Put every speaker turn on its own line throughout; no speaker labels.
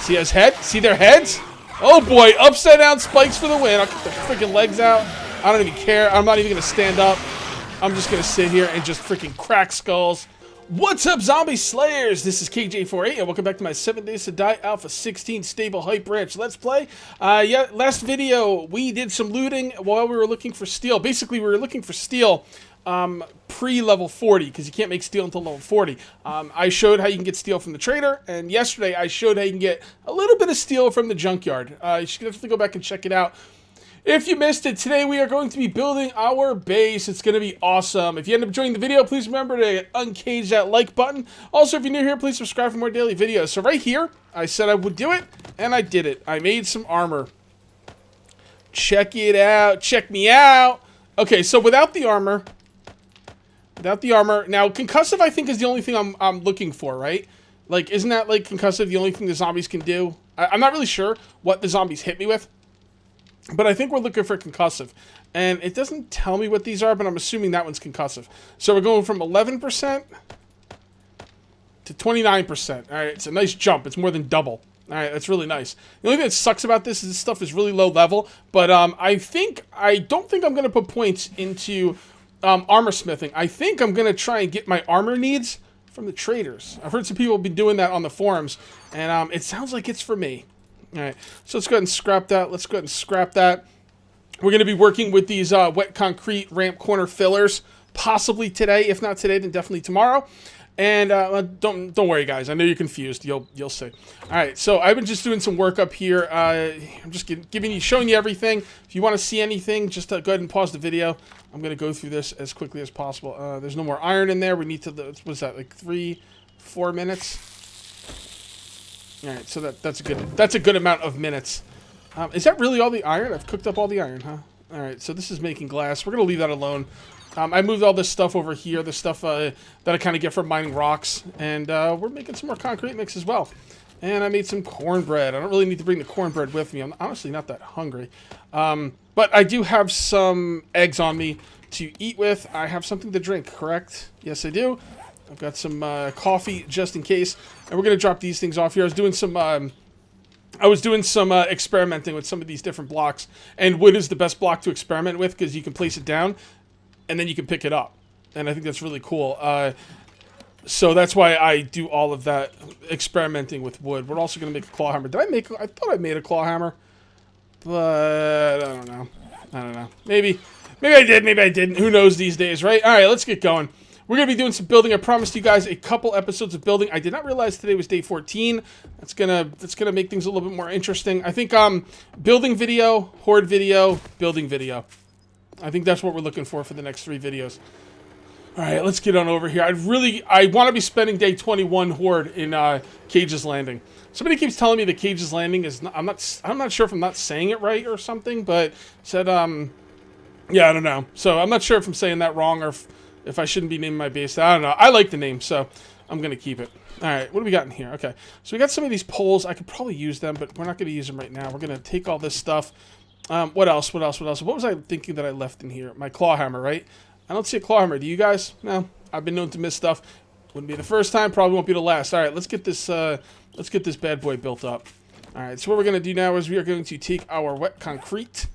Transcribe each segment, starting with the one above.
See his head? See their heads? Oh boy, upside down spikes for the win. I'll cut the freaking legs out. I don't even care. I'm not even going to stand up. I'm just going to sit here and just freaking crack skulls. What's up, Zombie Slayers? This is KJ48, and welcome back to my 7 Days to Die Alpha 16 Stable Hype Ranch Let's Play. Yeah, last video, we did some looting while we were looking for steel. Basically, we were looking for steel pre-level 40, because you can't make steel until level 40. I showed how you can get steel from the trader, and yesterday I showed how you can get a little bit of steel from the junkyard. You should have to go back and check it out. If you missed it, today we are going to be building our base. It's going to be awesome. If you end up enjoying the video, please remember to uncage that like button. Also, if you're new here, please subscribe for more daily videos. So right here, I said I would do it, and I did it. I made some armor. Check it out. Check me out. Okay, so without the armor, now concussive I think is the only thing I'm looking for, right? Like, isn't that like concussive the only thing the zombies can do? I'm not really sure what the zombies hit me with. But I think we're looking for concussive. And it doesn't tell me what these are, but I'm assuming that one's concussive. So we're going from 11% to 29%. All right, it's a nice jump. It's more than double. All right, that's really nice. The only thing that sucks about this is this stuff is really low level. But I don't think I'm going to put points into armor smithing. I think I'm going to try and get my armor needs from the traders. I've heard some people have been doing that on the forums. And it sounds like it's for me. All right, so let's go ahead and scrap that. Let's go ahead and scrap that. We're going to be working with these wet concrete ramp corner fillers, possibly today. If not today, then definitely tomorrow. And don't worry, guys. I know you're confused. You'll see. All right, so I've been just doing some work up here. I'm just showing you everything. If you want to see anything, just go ahead and pause the video. I'm going to go through this as quickly as possible. There's no more iron in there. We need to. What was that? Like 3-4 minutes. All right, so that's a good amount of minutes. Is that really all the iron? I've cooked up all the iron, huh? All right, so this is making glass. We're gonna leave that alone. I moved all this stuff over here, the stuff that I kind of get from mining rocks, and we're making some more concrete mix as well. And I made some cornbread. I don't really need to bring the cornbread with me. I'm honestly not that hungry, but I do have some eggs on me to eat with. I have something to drink, correct? Yes, I do. I've got some coffee just in case, and we're gonna drop these things off here. I was doing some experimenting with some of these different blocks, and wood is the best block to experiment with because you can place it down, and then you can pick it up, and I think that's really cool. So that's why I do all of that experimenting with wood. We're also gonna make a claw hammer. I thought I made a claw hammer, but I don't know. Maybe I did. Maybe I didn't. Who knows these days, right? All right, let's get going. We're going to be doing some building. I promised you guys a couple episodes of building. I did not realize today was day 14. That's gonna make things a little bit more interesting. I think building video, horde video, building video. I think that's what we're looking for the next 3 videos. All right, let's get on over here. I want to be spending day 21 horde in Cage's Landing. Somebody keeps telling me that Cage's Landing is not, I'm not sure if I'm not saying it right or something, but said yeah, I don't know. So I'm not sure if I'm saying that wrong or if I shouldn't be naming my base. I don't know. I like the name, so I'm going to keep it. All right, what do we got in here? Okay, so we got some of these poles. I could probably use them, but we're not going to use them right now. We're going to take all this stuff. What else? What was I thinking that I left in here? My claw hammer, right? I don't see a claw hammer. Do you guys? No. I've been known to miss stuff. Wouldn't be the first time. Probably won't be the last. All right, let's get this bad boy built up. All right, so what we're going to do now is we are going to take our wet concrete,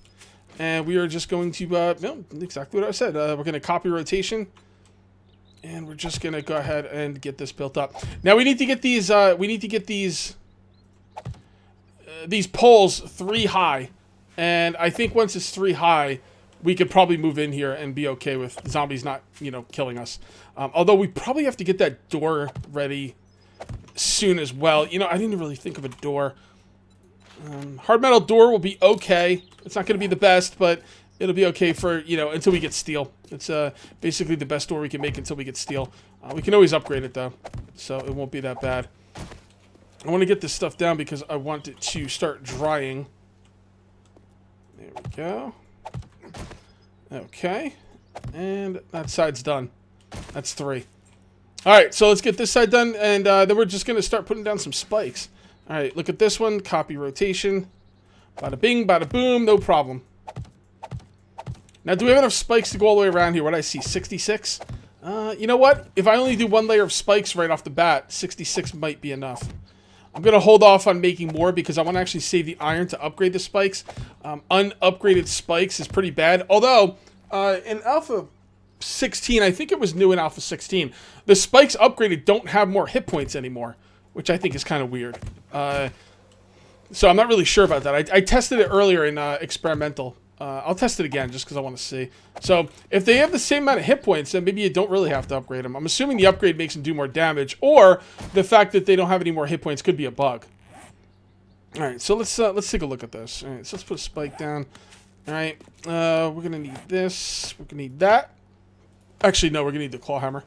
and we are just going to, no, exactly what I said. We're going to copy rotation, and we're just going to go ahead and get this built up. Now we need to get these, these poles 3 high, and I think once it's 3 high, we could probably move in here and be okay with zombies not, killing us. Although we probably have to get that door ready soon as well. I didn't really think of a door. Hard metal door will be okay. It's not going to be the best, but it'll be okay for, until we get steel. It's basically the best door we can make until we get steel. We can always upgrade it, though, so it won't be that bad. I want to get this stuff down because I want it to start drying. There we go. Okay. And that side's done. That's 3. All right, so let's get this side done, and then we're just going to start putting down some spikes. All right, look at this one. Copy rotation. Bada bing, bada boom, no problem. Now, do we have enough spikes to go all the way around here? What do I see, 66? You know what? If I only do 1 layer of spikes right off the bat, 66 might be enough. I'm going to hold off on making more because I want to actually save the iron to upgrade the spikes. Unupgraded spikes is pretty bad. Although, in Alpha 16, I think it was new in Alpha 16, the spikes upgraded don't have more hit points anymore, which I think is kind of weird. So I'm not really sure about that. I tested it earlier in experimental. I'll test it again just because I want to see. So if they have the same amount of hit points, then maybe you don't really have to upgrade them. I'm assuming the upgrade makes them do more damage, or the fact that they don't have any more hit points could be a bug. All right, so let's take a look at this. All right, so let's put a spike down. All right, we're gonna need this. We're gonna need that. Actually, no, we're gonna need the claw hammer.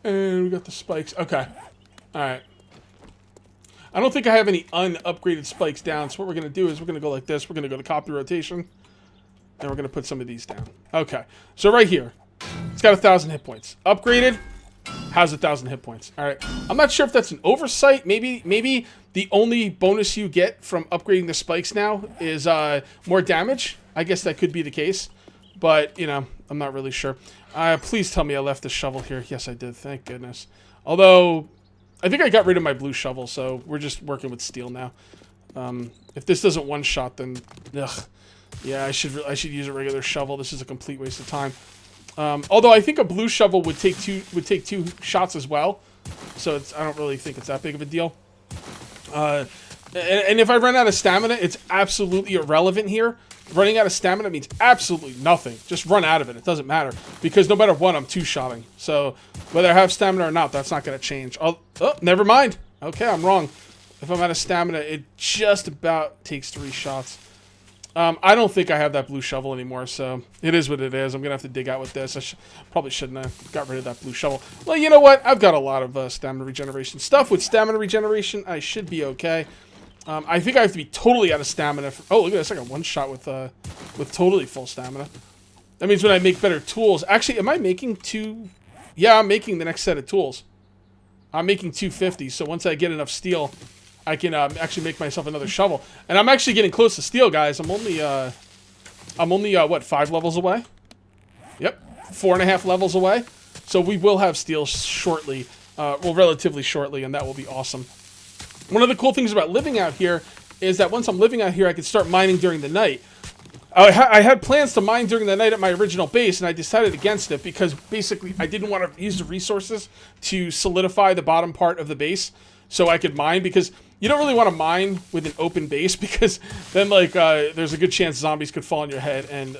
And we got the spikes. Okay. All right. I don't think I have any unupgraded spikes down, so what we're going to do is we're going to go like this. We're going to go to copy rotation, and we're going to put some of these down. Okay, so right here, it's got 1,000 hit points. Upgraded, has 1,000 hit points. All right, I'm not sure if that's an oversight. Maybe the only bonus you get from upgrading the spikes now is more damage. I guess that could be the case, but, you know, I'm not really sure. Please tell me I left the shovel here. Yes, I did. Thank goodness. Although I think I got rid of my blue shovel, so we're just working with steel now. If this doesn't one-shot, then ugh. Yeah, I should use a regular shovel. This is a complete waste of time. Although I think a blue shovel would take two shots as well, so I don't really think it's that big of a deal. And if I run out of stamina, it's absolutely irrelevant here. Running out of stamina means absolutely nothing. Just run out of it. It doesn't matter. Because no matter what, I'm two-shotting. So whether I have stamina or not, that's not going to change. Oh, never mind. Okay, I'm wrong. If I'm out of stamina, it just about takes 3 shots. I don't think I have that blue shovel anymore, so it is what it is. I'm going to have to dig out with this. I probably shouldn't have got rid of that blue shovel. Well, you know what? I've got a lot of stamina regeneration stuff. With stamina regeneration, I should be okay. I think I have to be totally out of stamina. Oh, look at this. I got one shot with totally full stamina. That means when I make better tools. Actually, am I making 2? Yeah, I'm making the next set of tools. I'm making 250. So once I get enough steel, I can actually make myself another shovel. And I'm actually getting close to steel, guys. I'm only what, 5 levels away? Yep, 4.5 levels away. So we will have steel shortly. Well, relatively shortly, and that will be awesome. One of the cool things about living out here is that once I'm living out here, I can start mining during the night. I had plans to mine during the night at my original base, and I decided against it because basically I didn't want to use the resources to solidify the bottom part of the base so I could mine, because you don't really want to mine with an open base because then, like, there's a good chance zombies could fall on your head, and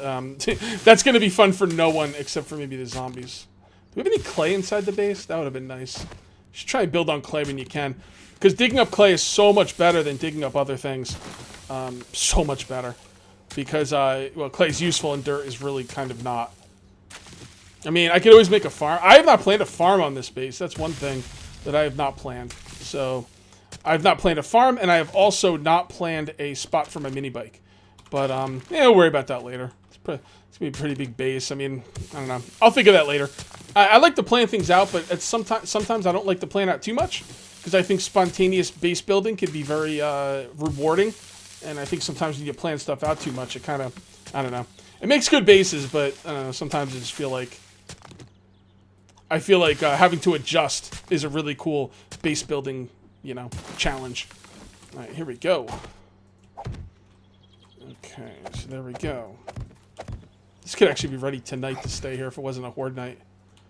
that's going to be fun for no one except for maybe the zombies. Do we have any clay inside the base? That would have been nice. You should try and build on clay when you can. Because digging up clay is so much better than digging up other things. So much better. Because, well, clay is useful and dirt is really kind of not. I mean, I could always make a farm. I have not planned a farm on this base. That's one thing that I have not planned. So, I have not planned a farm, and I have also not planned a spot for my mini bike. But, yeah, we'll worry about that later. It's going to be a pretty big base. I mean, I don't know. I'll think of that later. I like to plan things out, but sometimes I don't like to plan out too much. Because I think spontaneous base building can be very rewarding. And I think sometimes when you plan stuff out too much, it kind of, I don't know. It makes good bases, but I don't know, sometimes I just feel like, having to adjust is a really cool base building, you know, challenge. All right, here we go. Okay, so there we go. This could actually be ready tonight to stay here if it wasn't a horde night.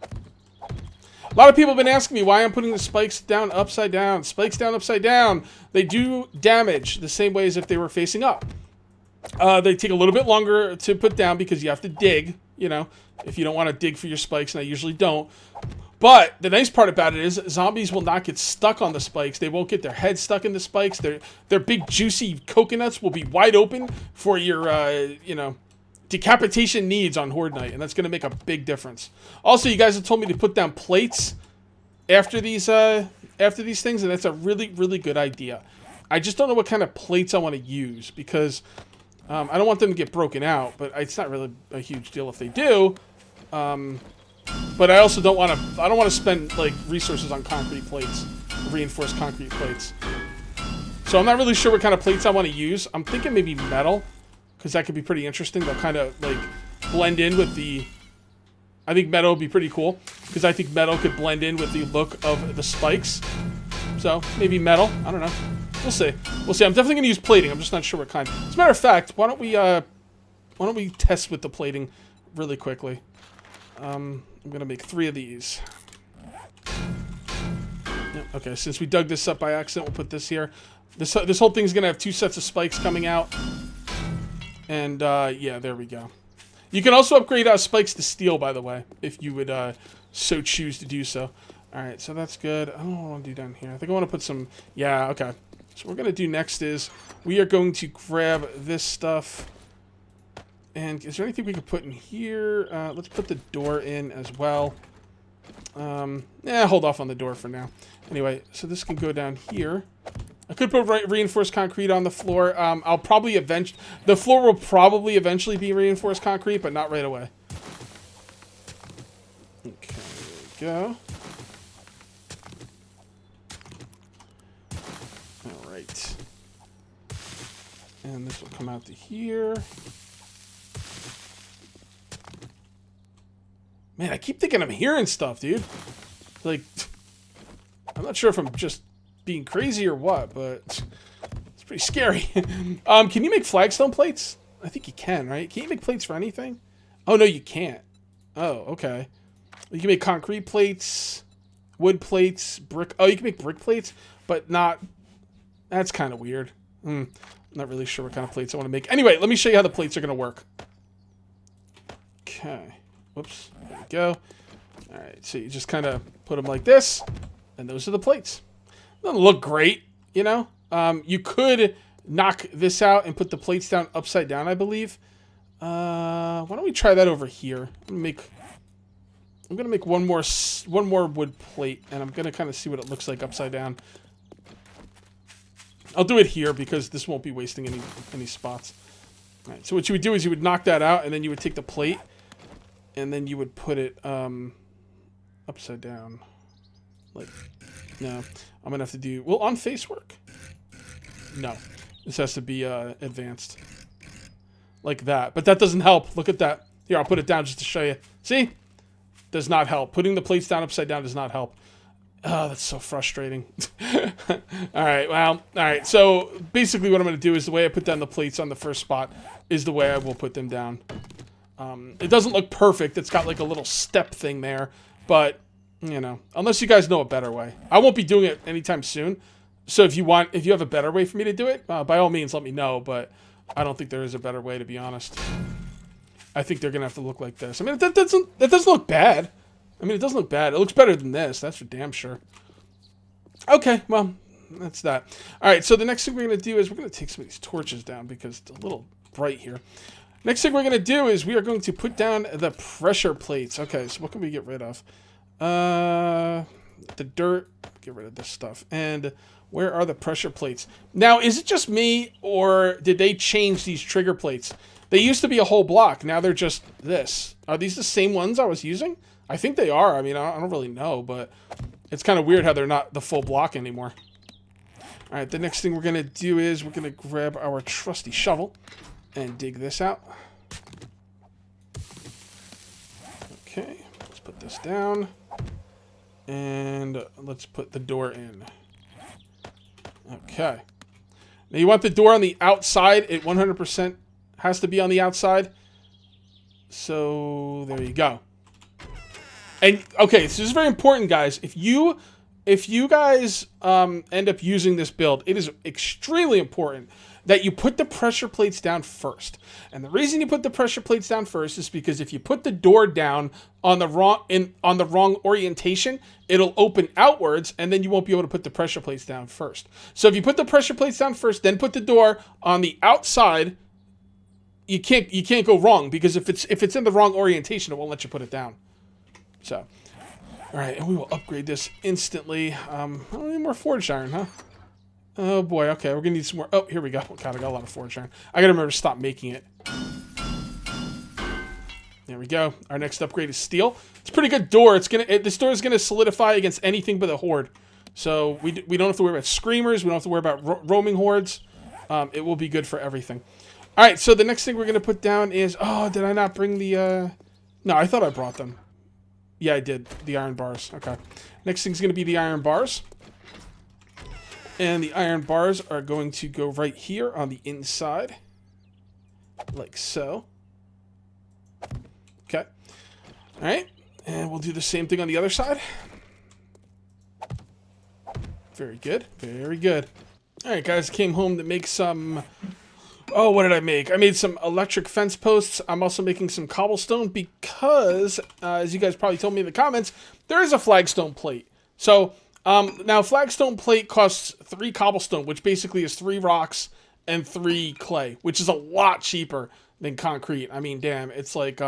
A lot of people have been asking me why I'm putting the spikes down upside down. Spikes down upside down. They do damage the same way as if they were facing up. They take a little bit longer to put down because you have to dig, you know, if you don't want to dig for your spikes, and I usually don't. But the nice part about it is zombies will not get stuck on the spikes. They won't get their head stuck in the spikes. Their big juicy coconuts will be wide open for your, you know, decapitation needs on horde night, and that's going to make a big difference. Also, you guys have told me to put down plates after these things, and that's a really, really good idea. I just don't know what kind of plates I want to use because I don't want them to get broken out, but it's not really a huge deal if they do. But I also don't want to. I don't want to spend like resources on concrete plates, reinforced concrete plates. So I'm not really sure what kind of plates I want to use. I'm thinking maybe metal, because that could be pretty interesting. They'll kind of like blend in with the. I think metal would be pretty cool because I think metal could blend in with the look of the spikes. So maybe metal. I don't know. We'll see. We'll see. I'm definitely gonna use plating. I'm just not sure what kind. As a matter of fact, why don't we test with the plating really quickly? I'm gonna make 3 of these. Yep, okay, since we dug this up by accident, we'll put this here. This whole thing's gonna have 2 sets of spikes coming out. And yeah, there we go. You can also upgrade spikes to steel, by the way, if you would so choose to do so. Alright, so that's good. I don't know what I want to do down here. I think I want to put some... Yeah, okay. So what we're going to do next is we are going to grab this stuff. And is there anything we could put in here? Let's put the door in as well. Hold off on the door for now. Anyway, so this can go down here. I could put reinforced concrete on the floor. I'll probably the floor will probably eventually be reinforced concrete, but not right away. Okay, there we go. All right. And this will come out to here. Man, I keep thinking I'm hearing stuff, dude. Like, I'm not sure if I'm just being crazy or what, but it's pretty scary. Can you make flagstone plates? I think you can, right? Can you make plates for anything? Oh, no, you can't. Oh, okay. You can make concrete plates, wood plates, brick. Oh, you can make brick plates, but not... That's kind of weird. I'm not really sure what kind of plates I want to make. Anyway, let me show you how the plates are going to work. Okay. Whoops. There we go. All right, so you just kind of put them like this, and those are the plates. Doesn't look great, you know? You could knock this out and put the plates down upside down, I believe. Why don't we try that over here? I'm gonna make one more wood plate, and I'm gonna kind of see what it looks like upside down. I'll do it here because this won't be wasting any spots. All right, so what you would do is you would knock that out, and then you would take the plate, and then you would put it upside down. Like, no, I'm gonna have to do, will on face work? No, this has to be advanced. Like that, but that doesn't help. Look at that. Here, I'll put it down just to show you. See? Does not help. Putting the plates down upside down does not help. Oh, that's so frustrating. Alright, well, alright. So, basically what I'm going to do is the way I put down the plates on the first spot is the way I will put them down. It doesn't look perfect. It's got like a little step thing there. But, you know, unless you guys know a better way. I won't be doing it anytime soon. So if you have a better way for me to do it, by all means let me know. But I don't think there is a better way, to be honest. I think they're going to have to look like this. I mean, that doesn't look bad. I mean, it doesn't look bad. It looks better than this. That's for damn sure. Okay, well, that's that. All right, so the next thing we're going to do is we're going to take some of these torches down because it's a little bright here. Next thing we're going to do is we are going to put down the pressure plates. Okay, so what can we get rid of? The dirt. Get rid of this stuff. And where are the pressure plates? Now, is it just me, or did they change these trigger plates? They used to be a whole block. Now they're just this. Are these the same ones I was using? I think they are. I mean, I don't really know, but it's kind of weird how they're not the full block anymore. All right, the next thing we're going to do is we're going to grab our trusty shovel and dig this out. Okay, let's put this down. And let's put the door in. Okay. Now you want the door on the outside. It 100% has to be on the outside. So there you go. And okay, so this is very important, guys. If you guys end up using this build, it is extremely important that you put the pressure plates down first. And the reason you put the pressure plates down first is because if you put the door down on the wrong orientation, it'll open outwards, and then you won't be able to put the pressure plates down first. So if you put the pressure plates down first, then put the door on the outside, you can't go wrong, because if it's in the wrong orientation, it won't let you put it down. So, all right, and we will upgrade this instantly. I don't need more forged iron, huh? Oh boy, okay, we're gonna need some more. Oh, here we go. Oh, God, I got a lot of forged iron. I gotta remember to stop making it. There we go. Our next upgrade is steel. It's a pretty good door. This door is gonna solidify against anything but a horde. So we don't have to worry about screamers. We don't have to worry about roaming hordes. It will be good for everything. All right, so the next thing we're gonna put down is, oh, did I not bring the? No, I thought I brought them. Yeah, I did. The iron bars. Okay. Next thing's going to be the iron bars. And the iron bars are going to go right here on the inside. Like so. Okay. Alright. And we'll do the same thing on the other side. Very good. Very good. Alright, guys. Came home to make some... Oh, what did I make? I made some electric fence posts. I'm also making some cobblestone because, as you guys probably told me in the comments, there is a flagstone plate. So, now flagstone plate costs 3 cobblestone, which basically is 3 rocks and 3 clay, which is a lot cheaper than concrete. I mean, damn, it's like,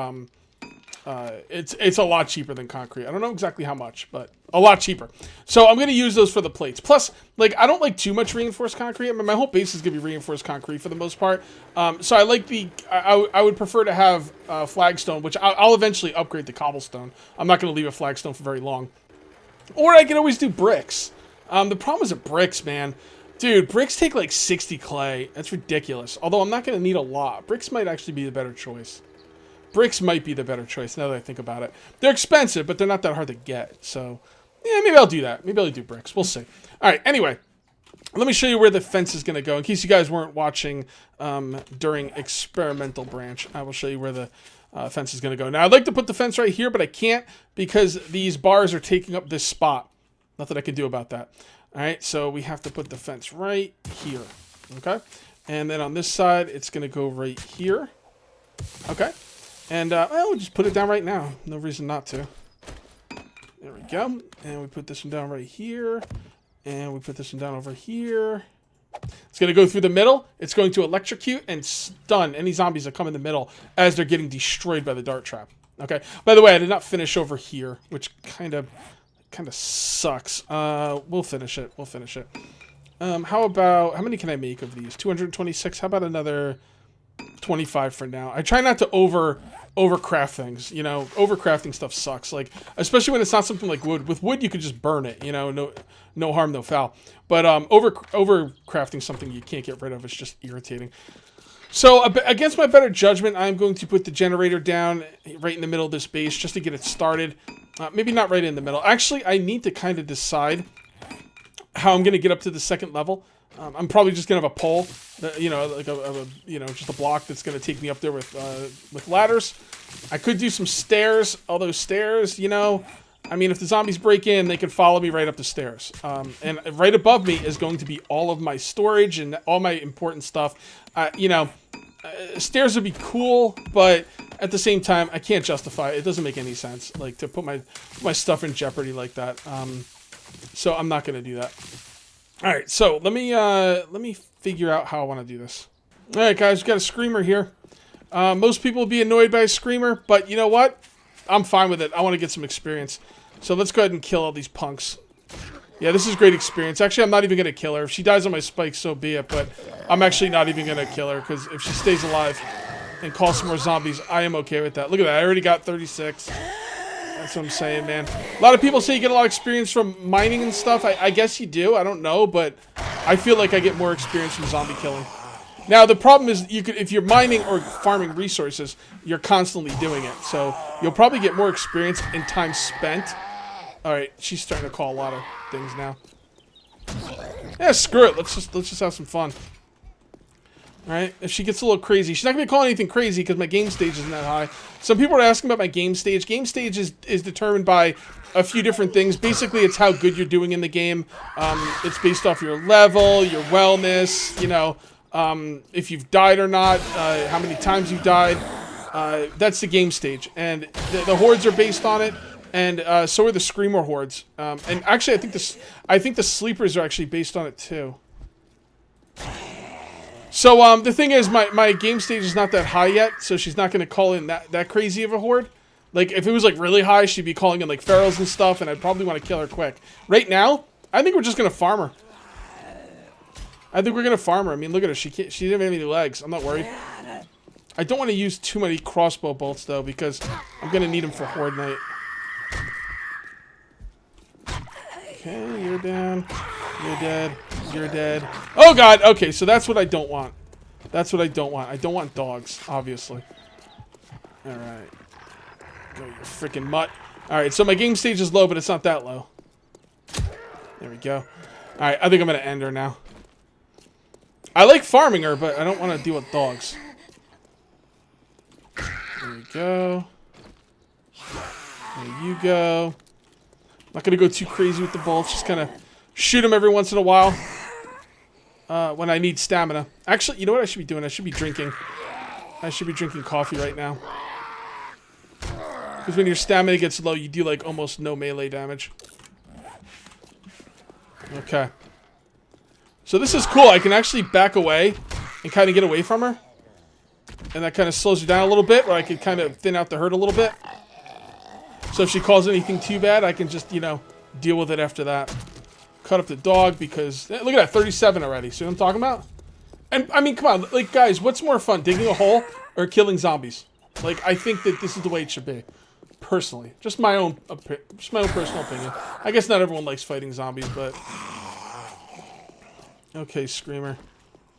it's a lot cheaper than concrete. I don't know exactly how much, but a lot cheaper. So I'm going to use those for the plates. Plus, like, I don't like too much reinforced concrete. I mean, my whole base is going to be reinforced concrete for the most part. So I like I would prefer to have flagstone, which I'll eventually upgrade to cobblestone. I'm not going to leave a flagstone for very long. Or I can always do bricks. The problem is with bricks, man. Dude, bricks take like 60 clay. That's ridiculous. Although I'm not going to need a lot. Bricks might actually be the better choice. Bricks might be the better choice now that I think about it. They're expensive, but they're not that hard to get. So, yeah, maybe I'll do that. Maybe I'll do bricks. We'll see. All right, anyway. Let me show you where the fence is going to go. In case you guys weren't watching during experimental branch, I will show you where the fence is going to go. Now, I'd like to put the fence right here, but I can't because these bars are taking up this spot. Nothing I can do about that. All right, so we have to put the fence right here. Okay? And then on this side, it's going to go right here. Okay? And, well, we'll just put it down right now. No reason not to. There we go. And we put this one down right here. And we put this one down over here. It's going to go through the middle. It's going to electrocute and stun any zombies that come in the middle as they're getting destroyed by the dart trap. Okay. By the way, I did not finish over here, which kind of sucks. We'll finish it. We'll finish it. How many can I make of these? 226. How about another 25 for now? I try not to overcraft things. You know, overcrafting stuff sucks. Like, especially when it's not something like wood. With wood, you could just burn it. You know, no harm, no foul. But overcrafting something you can't get rid of is just irritating. So, against my better judgment, I'm going to put the generator down right in the middle of this base just to get it started. Maybe not right in the middle. Actually, I need to kind of decide how I'm going to get up to the second level. I'm probably just going to have a pole, you know, like just a block that's going to take me up there with ladders. I could do some stairs, although stairs, you know, I mean, if the zombies break in, they can follow me right up the stairs. And right above me is going to be all of my storage and all my important stuff. You know, stairs would be cool, but at the same time, I can't justify it. It doesn't make any sense, like, to put my stuff in jeopardy like that. So I'm not going to do that. All right, so let me figure out how I want to do this. All right, guys, we got a screamer here. Most people will be annoyed by a screamer, but you know what? I'm fine with it. I want to get some experience. So let's go ahead and kill all these punks. Yeah, this is great experience. Actually, I'm not even going to kill her. If she dies on my spikes, so be it. But I'm actually not even going to kill her, because if she stays alive and calls some more zombies, I am okay with that. Look at that. I already got 36. That's what I'm saying, man. A lot of people say you get a lot of experience from mining and stuff. I guess you do. I don't know, but I feel like I get more experience from zombie killing. Now, the problem is, if you're mining or farming resources, you're constantly doing it. So you'll probably get more experience in time spent. All right, she's starting to call a lot of things now. Yeah, screw it. Let's just have some fun. All right, if she gets a little crazy, she's not gonna be calling anything crazy because my game stage isn't that high. Some people are asking about my game stage. Game stage is determined by a few different things. Basically, it's how good you're doing in the game. It's based off your level, your wellness, you know, if you've died or not, how many times you've died. That's the game stage, and the hordes are based on it. And so are the screamer hordes. And actually, I think the sleepers are actually based on it too. So the thing is, my game stage is not that high yet, so she's not going to call in that crazy of a horde. Like, if it was like really high, she'd be calling in like pharaohs and stuff, and I'd probably want to kill her quick. Right now, I think we're just going to farm her. I think we're going to farm her. I mean, look at her. She didn't have any legs. I'm not worried. I don't want to use too many crossbow bolts, though, because I'm going to need them for horde night. Okay, you're down. You're dead. You're dead. Oh, God. Okay, so that's what I don't want. That's what I don't want. I don't want dogs, obviously. All right. Go, you freaking mutt. All right, so my game stage is low, but it's not that low. There we go. Alright, I think I'm going to end her now. I like farming her, but I don't want to deal with dogs. There we go. There you go. Not going to go too crazy with the bolts. Just kind of shoot them every once in a while. When I need stamina. Actually, you know what I should be doing? I should be drinking. I should be drinking coffee right now. Because when your stamina gets low, you do like almost no melee damage. Okay. So this is cool. I can actually back away and kind of get away from her. And that kind of slows her down a little bit, where I can kind of thin out the herd a little bit. So if she calls anything too bad, I can just, you know, deal with it after that. Cut up the dog because... Look at that, 37 already. See what I'm talking about? And, I mean, come on. Like, guys, what's more fun? Digging a hole or killing zombies? Like, I think that this is the way it should be. Personally. Just my own personal opinion. I guess not everyone likes fighting zombies, but... Okay, Screamer.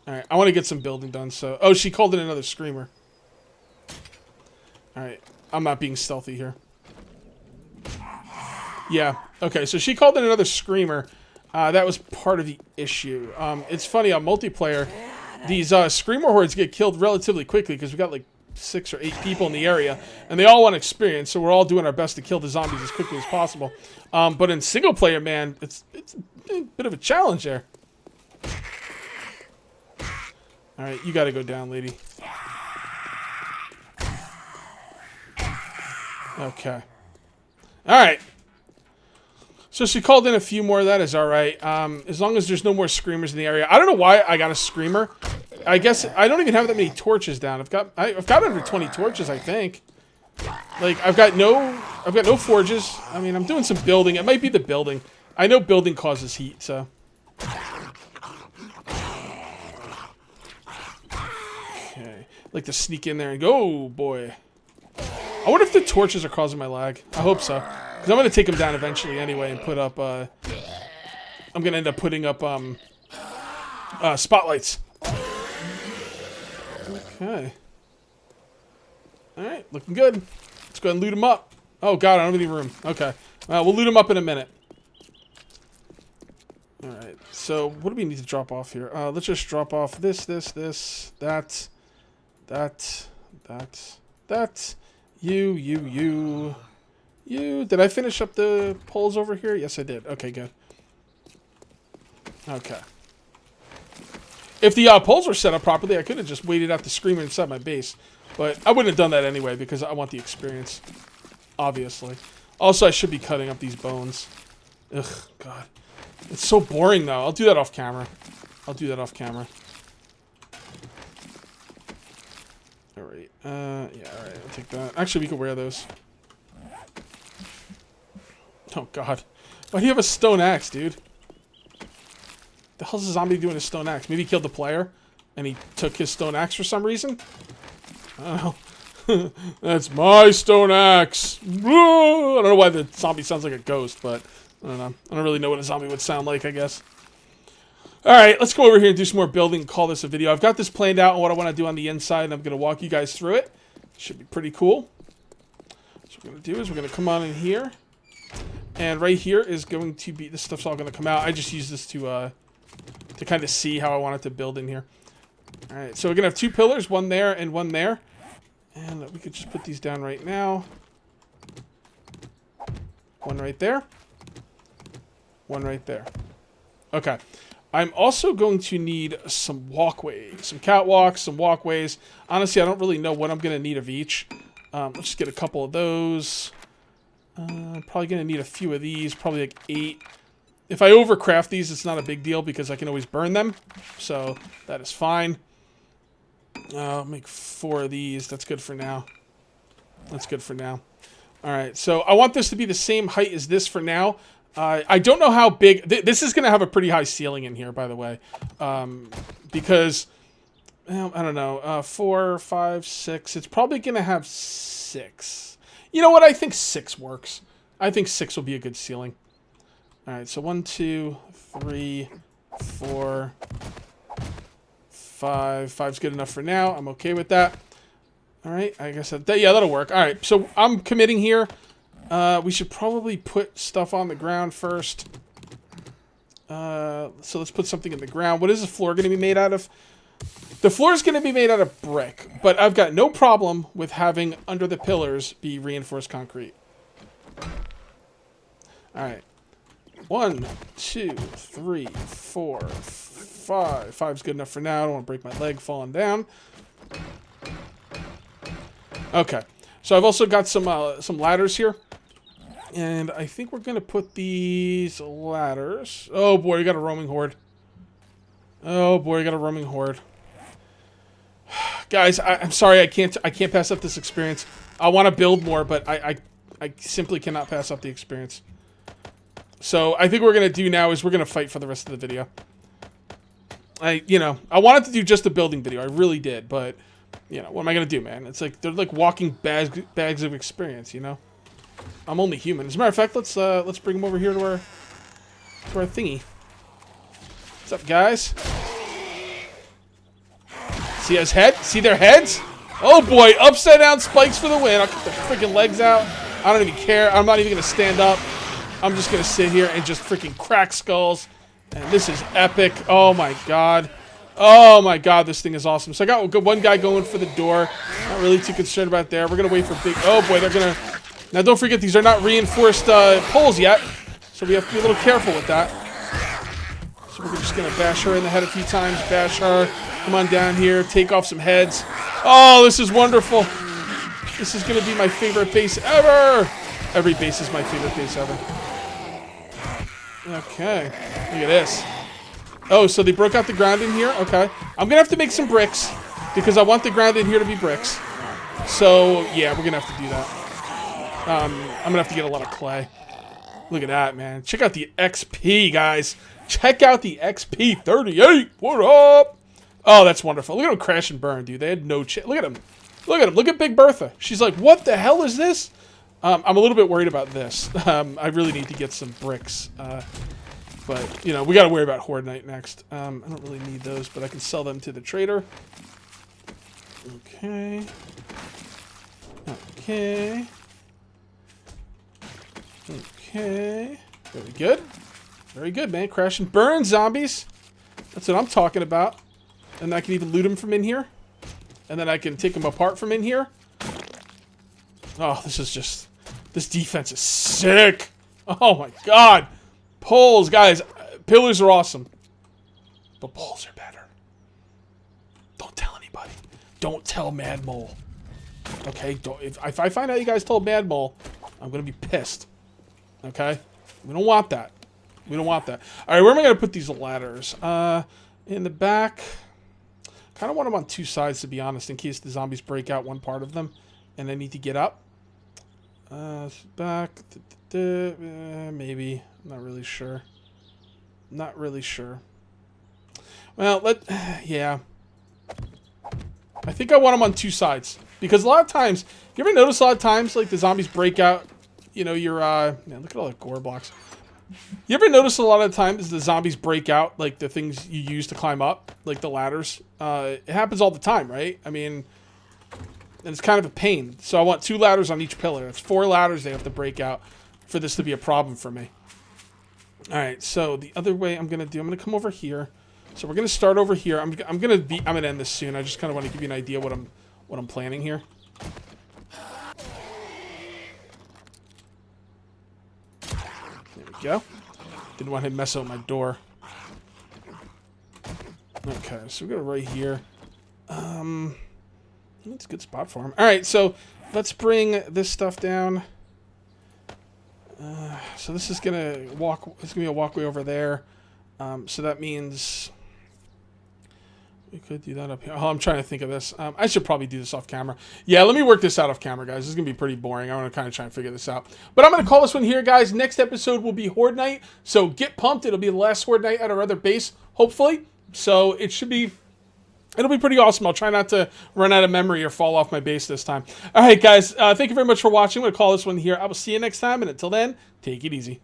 Alright, I want to get some building done, so... Oh, she called in another Screamer. Alright, I'm not being stealthy here. Yeah, okay, so she called in another Screamer. That was part of the issue. It's funny, on multiplayer, these Screamer hordes get killed relatively quickly because we got like 6 or 8 people in the area, and they all want experience, so we're all doing our best to kill the zombies as quickly as possible. But in single player, man, it's a bit of a challenge there. Alright, you gotta go down, lady. Okay. Alright. So she called in a few more. That is alright. As long as there's no more Screamers in the area. I don't know why I got a Screamer. I guess I don't even have that many torches down. I've got under 20 torches, I think. Like, I've got no forges. I mean, I'm doing some building. It might be the building. I know building causes heat, so... Like to sneak in there and go, oh boy. I wonder if the torches are causing my lag. I hope so. Because I'm going to take them down eventually anyway and put up, I'm going to end up putting up, spotlights. Okay. Alright, looking good. Let's go ahead and loot them up. Oh god, I don't have any room. Okay. We'll loot them up in a minute. Alright, so what do we need to drop off here? Let's just drop off this, that. You. Did I finish up the poles over here? Yes, I did. Okay, good. Okay. If the poles were set up properly, I could have just waited out the Screamer inside my base. But I wouldn't have done that anyway because I want the experience. Obviously. Also, I should be cutting up these bones. Ugh, God. It's so boring, though. I'll do that off camera. Alright, yeah, alright, I'll take that. Actually, we could wear those. Oh, God. Why do you have a stone axe, dude? The hell's a zombie doing a stone axe? Maybe he killed the player, and he took his stone axe for some reason? I don't know. That's my stone axe! I don't know why the zombie sounds like a ghost, but I don't know. I don't really know what a zombie would sound like, I guess. Alright, let's go over here and do some more building and call this a video. I've got this planned out on what I want to do on the inside, and I'm going to walk you guys through it. Should be pretty cool. So what we're going to do is we're going to come on in here. And right here is going to be... This stuff's all going to come out. I just use this to kind of see how I want it to build in here. Alright, so we're going to have 2 pillars, one there and one there. And we could just put these down right now. One right there. One right there. Okay. I'm also going to need some walkways, some catwalks, some walkways. Honestly, I don't really know what I'm going to need of each. Let's just get a couple of those. Probably going to need a few of these, probably like 8. If I overcraft these, it's not a big deal because I can always burn them. So that is fine. I'll make 4 of these. That's good for now. Alright, so I want this to be the same height as this for now. I don't know how big... This is going to have a pretty high ceiling in here, by the way. Because, well, I don't know, 4, 5, 6. It's probably going to have 6. You know what? I think 6 works. I think 6 will be a good ceiling. Alright, so 1, 2, 3, 4, 5. 5's good enough for now. I'm okay with that. Alright, I guess yeah, that'll work. Alright, so I'm committing here. We should probably put stuff on the ground first. So let's put something in the ground. What is the floor going to be made out of? The floor is going to be made out of brick, but I've got no problem with having under the pillars be reinforced concrete. All right. 1, 2, 3, 4, 5. 5's good enough for now. I don't want to break my leg falling down. Okay. So I've also got some ladders here. And I think we're going to put these ladders... Oh, boy, you got a roaming horde. Oh, boy, you got a roaming horde. Guys, I'm sorry, I can't pass up this experience. I want to build more, but I simply cannot pass up the experience. So I think what we're going to do now is we're going to fight for the rest of the video. I wanted to do just a building video. I really did, but, what am I going to do, man? It's like, they're like walking bags of experience, I'm only human. As a matter of fact, let's bring them over here to our thingy. What's up, guys? See his head? See their heads? Oh boy, upside down spikes for the win. I'll cut the freaking legs out. I don't even care. I'm not even gonna stand up. I'm just gonna sit here and just freaking crack skulls. And this is epic. Oh my god. Oh my god, this thing is awesome. So I got one guy going for the door. Not really too concerned about there. We're gonna wait for big. Oh boy, they're gonna. Now don't forget, these are not reinforced poles yet, so we have to be a little careful with that. So we're just gonna bash her in the head a few times. Bash her. Come on down here. Take off some heads. Oh, this is wonderful. This is gonna be my favorite base ever. Every base is my favorite base ever. Okay. Look at this. Oh, so they broke out the ground in here? Okay. I'm gonna have to make some bricks because I want the ground in here to be bricks. So, yeah, we're gonna have to do that. I'm gonna have to get a lot of clay. Look at that, man. Check out the XP, guys. Check out the XP 38. What up? Oh, that's wonderful. Look at them crash and burn, dude. They had no chance. Look at them. Look at them. Look at Big Bertha. She's like, what the hell is this? I'm a little bit worried about this. I really need to get some bricks. But, we got to worry about Horde Night next. I don't really need those, but I can sell them to the trader. Okay. Okay. Okay. Very good. Very good, man. Crash and burn zombies. That's what I'm talking about. And I can even loot them from in here. And then I can take them apart from in here. Oh, this is just... This defense is sick. Oh my god. Poles, guys. Pillars are awesome. But poles are better. Don't tell anybody. Don't tell Mad Mole. Okay? If I find out you guys told Mad Mole, I'm going to be pissed. Okay? We don't want that. We don't want that. Alright, where am I going to put these ladders? In the back. Kind of want them on two sides, to be honest, in case the zombies break out one part of them and I need to get up. Back. Maybe. I'm not really sure. Not really sure. Well, yeah. I think I want them on two sides. Because a lot of times, you ever notice a lot of times, like, the zombies break out, man, look at all the gore blocks. You ever notice a lot of times the zombies break out, like, the things you use to climb up, like the ladders? It happens all the time, right? I mean, and it's kind of a pain. So I want 2 ladders on each pillar. It's 4 ladders they have to break out for this to be a problem for me. All right, so the other way I'm going to come over here. So we're going to start over here. I'm going to end this soon. I just kind of want to give you an idea what I'm planning here. There we go. Didn't want him to mess up my door. Okay, so we go right here. It's a good spot for him. All right, so let's bring this stuff down. So this is gonna be a walkway over there. So that means we could do that up here. Oh, I'm trying to think of this. I should probably do this off camera. Yeah, let me work this out off camera, guys. This is gonna be pretty boring. I want to kind of try and figure this out. But I'm gonna call this one here, guys. Next episode will be Horde Night. So get pumped. It'll be the last Horde Night at our other base, hopefully. So it'll be pretty awesome. I'll try not to run out of memory or fall off my base this time. All right, guys. Thank you very much for watching. I'm going to call this one here. I will see you next time. And until then, take it easy.